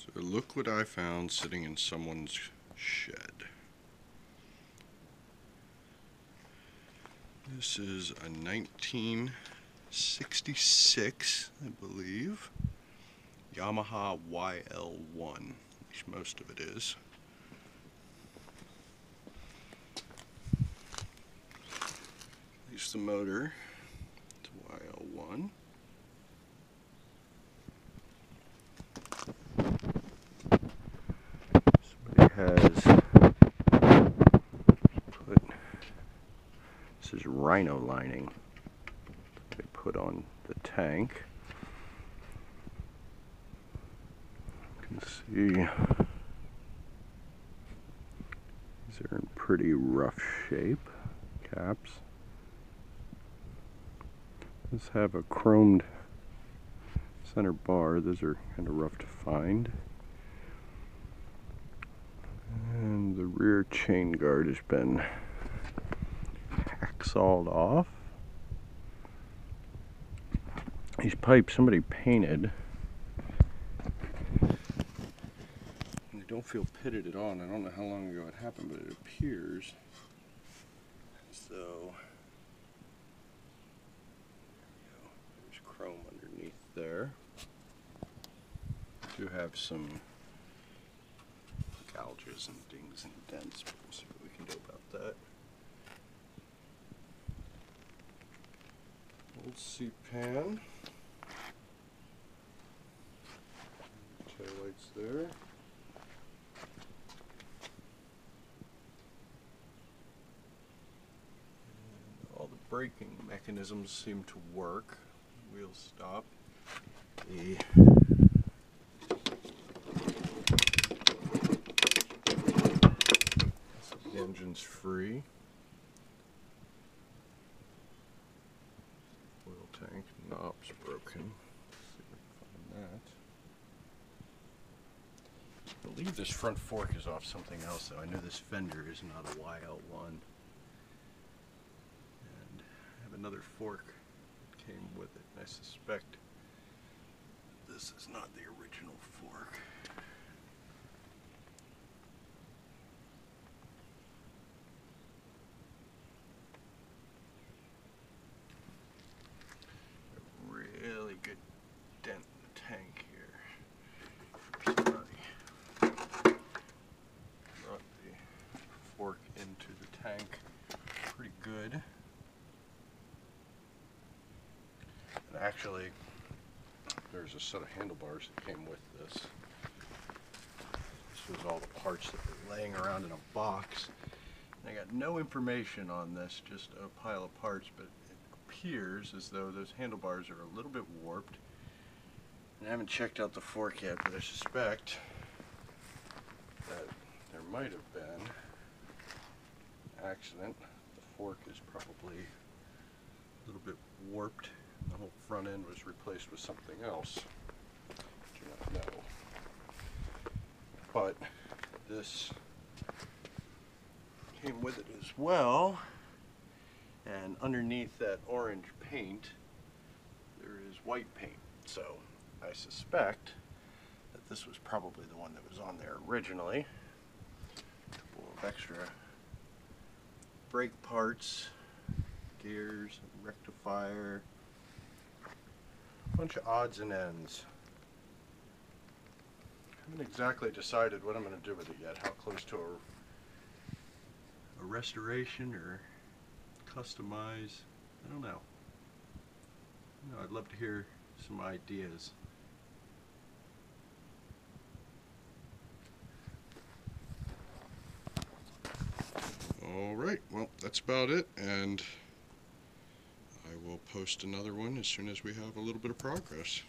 So look what I found sitting in someone's shed. This is a 1966, I believe, Yamaha YL1, at least most of it is. At least the motor, it's YL1. Somebody has put, this is rhino lining they put on the tank. You can see these are in pretty rough shape, caps. These have a chromed center bar. Those are kind of rough to find. And the rear chain guard has been hacksawed off. These pipes somebody painted. And they don't feel pitted at all. And I don't know how long ago it happened, but it appears as though there's chrome underneath there. Do have some gouges and dings and dents, but we'll see what we can do about that. Old C-pan. Taillights there. And all the braking mechanisms seem to work. Wheel stop. The engine's free. Oil tank knob's broken. Let's see if we can find that. I believe this front fork is off something else, though. I know this fender is not a YL1. And I have another fork that came with it, and I suspect this is not the original fork. Really good dent in the tank here. Somebody brought the fork into the tank pretty good. And actually, there's a set of handlebars that came with this. This was all the parts that were laying around in a box. And I got no information on this, just a pile of parts, but appears as though those handlebars are a little bit warped. And I haven't checked out the fork yet, but I suspect that there might have been an accident. The fork is probably a little bit warped. The whole front end was replaced with something else. I do not know. But this came with it as well. And underneath that orange paint, there is white paint. So I suspect that this was probably the one that was on there originally. A couple of extra brake parts, gears, rectifier, a bunch of odds and ends. I haven't exactly decided what I'm going to do with it yet, how close to a restoration or customize. I don't know. I'd love to hear some ideas. Alright, well, that's about it, and I will post another one as soon as we have a little bit of progress.